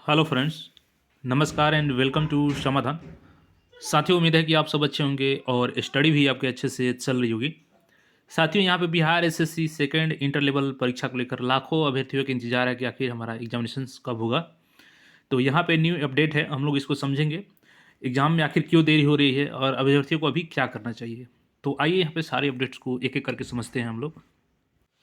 Hello friends, नमस्कार and welcome to समाधान। साथियों, उम्मीद है कि आप सब अच्छे होंगे और स्टडी भी आपके अच्छे से चल रही होगी। साथियों, यहाँ पे Bihar SSC second inter level परीक्षा को लेकर लाखों अभ्यर्थियों का इंतजार है कि आखिर हमारा एग्जामिनेशंस कब होगा। तो यहाँ पे न्यू अपडेट है, हम लोग इसको समझेंगे। एग्ज़ाम में आखिर क्यों देरी हो रही है और अभ्यर्थियों को अभी क्या करना चाहिए। तो आइए यहाँ पे सारे अपडेट्स को एक एक करके समझते हैं हम लोग।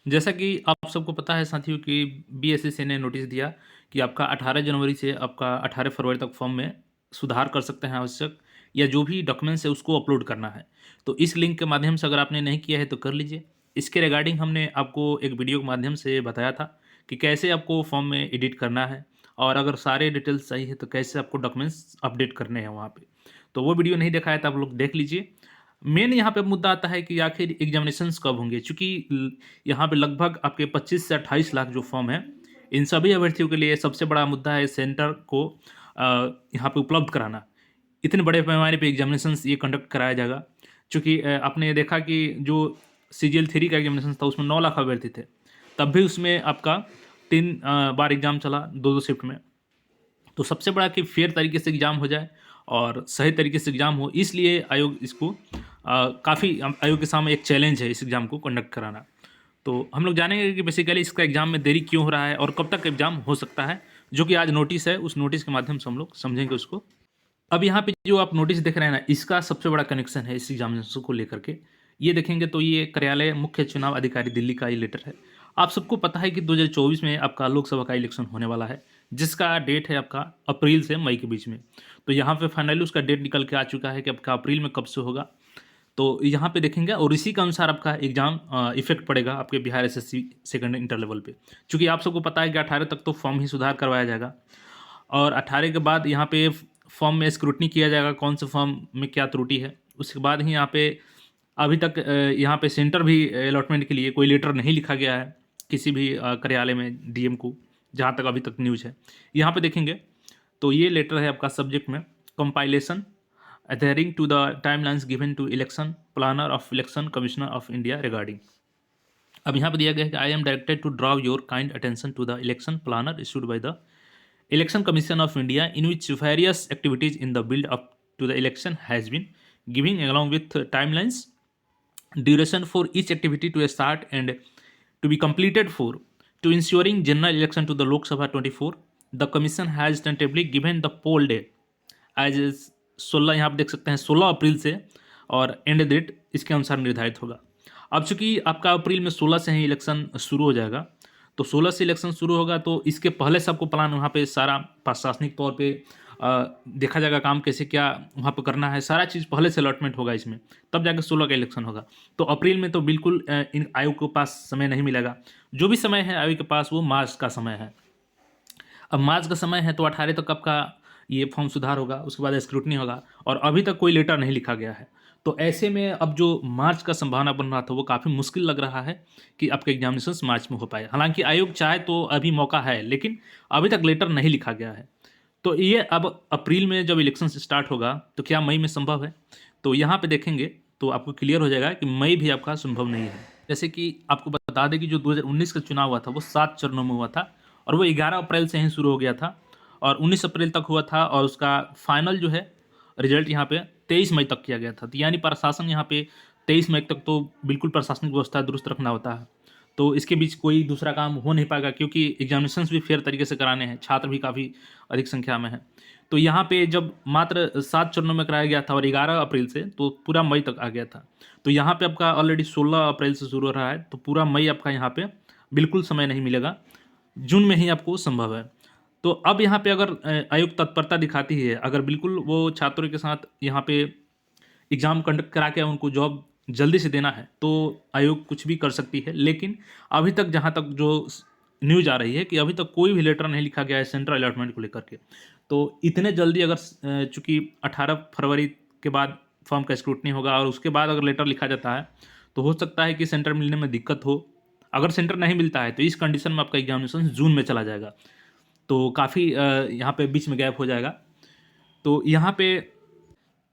जैसा कि आप सबको पता है साथियों कि बीएसएससी ने नोटिस दिया कि आपका 18 जनवरी से आपका 18 फरवरी तक फॉर्म में सुधार कर सकते हैं आवश्यक, या जो भी डॉक्यूमेंट्स है उसको अपलोड करना है। तो इस लिंक के माध्यम से अगर आपने नहीं किया है तो कर लीजिए। इसके रिगार्डिंग हमने आपको एक वीडियो के माध्यम से बताया था कि कैसे आपको फॉर्म में एडिट करना है, और अगर सारे डिटेल्स सही है तो कैसे आपको डॉक्यूमेंट्स अपडेट करने हैं वहाँ पे। तो वो वीडियो नहीं देखा है तो आप लोग देख लीजिए। मेन यहाँ पे मुद्दा आता है कि आखिर एग्जामिनेशंस कब होंगे, चूँकि यहाँ पे लगभग आपके 25 से 28 लाख जो फॉर्म है, इन सभी अभ्यर्थियों के लिए सबसे बड़ा मुद्दा है सेंटर को अ, यहाँ पे उपलब्ध कराना। इतने बड़े पैमाने पे एग्जामिनेशंस ये कंडक्ट कराया जाएगा, चूँकि आपने देखा कि जो सीजीएल 3 का एग्जामिनेशन था उसमें 9 लाख अभ्यर्थी थे, तब भी उसमें आपका 3 बार एग्ज़ाम चला 2-2 शिफ्ट में। तो सबसे बड़ा कि फेयर तरीके से एग्ज़ाम हो जाए और सही तरीके से एग्ज़ाम हो, इसलिए आयोग इसको काफ़ी आयोग के सामने एक चैलेंज है इस एग्ज़ाम को कंडक्ट कराना। तो हम लोग जानेंगे कि बेसिकली इसका एग्ज़ाम में देरी क्यों हो रहा है और कब तक एग्ज़ाम हो सकता है, जो कि आज नोटिस है, उस नोटिस के माध्यम से हम लोग समझेंगे उसको। अब यहाँ पे जो आप नोटिस देख रहे हैं ना, इसका सबसे बड़ा कनेक्शन है इस एग्जामिनेशन को लेकर के। ये देखेंगे तो ये कार्यालय मुख्य चुनाव अधिकारी दिल्ली का ये लेटर है। आप सबको पता है कि 2024 में आपका लोकसभा का इलेक्शन होने वाला है, जिसका डेट है आपका अप्रैल से मई के बीच में। तो यहाँ पे फाइनली उसका डेट निकल के आ चुका है कि आपका अप्रैल में कब से होगा। तो यहाँ पे देखेंगे और इसी के अनुसार आपका एग्ज़ाम इफ़ेक्ट पड़ेगा आपके Bihar SSC second inter level पे। चूँकि आप सबको पता है कि 18 तक तो फॉर्म ही सुधार करवाया जाएगा, और 18 के बाद यहाँ पे फॉर्म में स्क्रूटनी किया जाएगा कौन से फॉर्म में क्या त्रुटि है। उसके बाद ही यहाँ पे अभी तक यहाँ पे सेंटर भी अलॉटमेंट के लिए कोई लेटर नहीं लिखा गया है किसी भी कार्यालय में डीएम को, जहाँ तक अभी तक न्यूज़ है। यहाँ पे देखेंगे तो ये लेटर है आपका सब्जेक्ट में compilation adhering to the timelines given to election planner of election commissioner of India regarding। अब यहाँ पे दिया गया है कि I am directed to draw your kind attention to the election planner issued by the Election Commission of India, in which various activities in the build up to the election has been giving along with timelines, duration for each activity to start and to be completed for to ensuring general election to the Lok Sabha 24. The commission has tentatively given the poll day as is 16, यहाँ आप देख सकते हैं 16 अप्रैल से, और and date इसके अनुसार निर्धारित होगा। अब चूंकि आपका अप्रैल में 16 से ही इलेक्शन शुरू हो जाएगा, तो 16 से इलेक्शन शुरू होगा तो इसके पहले से आपको प्लान वहाँ पे सारा प्रशासनिक तौर पे देखा जाएगा काम कैसे क्या वहाँ पे करना है, सारा चीज़ पहले से अलॉटमेंट होगा इसमें, तब जाकर 16 का इलेक्शन होगा। तो अप्रैल में तो बिल्कुल इन आयोग के पास समय नहीं मिलेगा। जो भी समय है आयोग के पास वो मार्च का समय है। अब मार्च का समय है तो 18 तक आपका ये फॉर्म सुधार होगा, उसके बाद स्क्रूटनी होगा, और अभी तक कोई लेटर नहीं लिखा गया है। तो ऐसे में अब जो मार्च का संभावना बन रहा था वो काफ़ी मुश्किल लग रहा है कि आपके एग्जामिनेशंस मार्च में हो पाए। हालांकि आयोग चाहे तो अभी मौका है, लेकिन अभी तक लेटर नहीं लिखा गया है। तो ये अब अप्रैल में जब इलेक्शन स्टार्ट होगा तो क्या मई में संभव है? तो यहाँ पे देखेंगे तो आपको क्लियर हो जाएगा कि मई भी आपका संभव नहीं है। जैसे कि आपको बता दें कि जो 2019 का चुनाव हुआ था वो 7 चरणों में हुआ था, और वो 11 अप्रैल से ही शुरू हो गया था और 19 अप्रैल तक हुआ था, और उसका फाइनल जो है रिजल्ट यहाँ पे 23 मई तक किया गया था। तो यानी प्रशासन यहाँ पे 23 मई तक तो बिल्कुल प्रशासनिक व्यवस्था दुरुस्त रखना होता है। तो इसके बीच कोई दूसरा काम हो नहीं पाएगा, क्योंकि एग्जामिनेशंस भी फेयर तरीके से कराने हैं, छात्र भी काफ़ी अधिक संख्या में हैं। तो यहाँ पे जब मात्र 7 चरणों में कराया गया था और 11 अप्रैल से, तो पूरा मई तक आ गया था। तो यहाँ पे आपका ऑलरेडी 16 अप्रैल से शुरू हो रहा है, तो पूरा मई आपका यहाँ पे बिल्कुल समय नहीं मिलेगा, जून में ही आपको संभव है। तो अब यहाँ पे अगर आयोग तत्परता दिखाती है, अगर बिल्कुल वो छात्रों के साथ यहाँ पे एग्ज़ाम कंडक्ट करा के उनको जॉब जल्दी से देना है, तो आयोग कुछ भी कर सकती है। लेकिन अभी तक जहाँ तक जो न्यूज़ आ रही है कि अभी तक कोई भी लेटर नहीं लिखा गया है सेंट्रल अलॉटमेंट को लेकर के। तो इतने जल्दी अगर चूँकि 18 फरवरी के बाद फॉर्म का स्क्रूटनी होगा और उसके बाद अगर लेटर लिखा जाता है, तो हो सकता है कि सेंटर मिलने में दिक्कत हो। अगर सेंटर नहीं मिलता है तो इस कंडीशन में आपका एग्जामिनेशन जून में चला जाएगा, तो काफ़ी यहाँ पे बीच में गैप हो जाएगा। तो यहाँ पे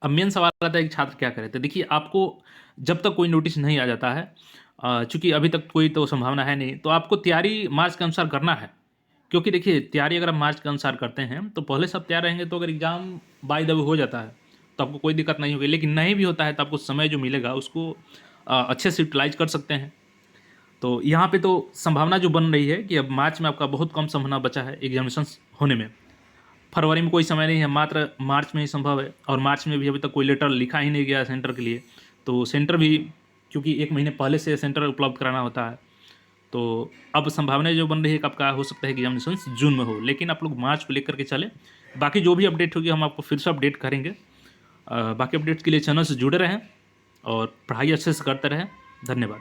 अब मेन सवाल आता है कि छात्र क्या करे। तो देखिए, आपको जब तक कोई नोटिस नहीं आ जाता है, चूँकि अभी तक कोई तो संभावना है नहीं, तो आपको तैयारी मार्च के अनुसार करना है क्योंकि देखिए तैयारी अगर आप मार्च के अनुसार करते हैं तो पहले से आप तैयार रहेंगे तो अगर एग्ज़ाम बाय द वे हो जाता है तो आपको कोई दिक्कत नहीं होगी, लेकिन नहीं भी होता है तो आपको समय जो मिलेगा उसको अच्छे से यूटिलाइज़ कर सकते हैं। तो यहाँ पे तो संभावना जो बन रही है कि अब मार्च में आपका बहुत कम संभावना बचा है एग्जामिनेशंस होने में। फरवरी में कोई समय नहीं है, मात्र मार्च में ही संभव है, और मार्च में भी अभी तक कोई लेटर लिखा ही नहीं गया है सेंटर के लिए। तो सेंटर भी, क्योंकि 1 महीने पहले से सेंटर उपलब्ध कराना होता है, तो अब संभावना जो बन रही है कि आपका हो सकता है कि एग्जामिनेशंस जून में हो, लेकिन आप लोग मार्च को लेकर के चलें। बाकी जो भी अपडेट होगी हम आपको फिर से अपडेट करेंगे। बाकी अपडेट्स के लिए चैनल से जुड़े रहें और पढ़ाई अच्छे से करते रहें। धन्यवाद।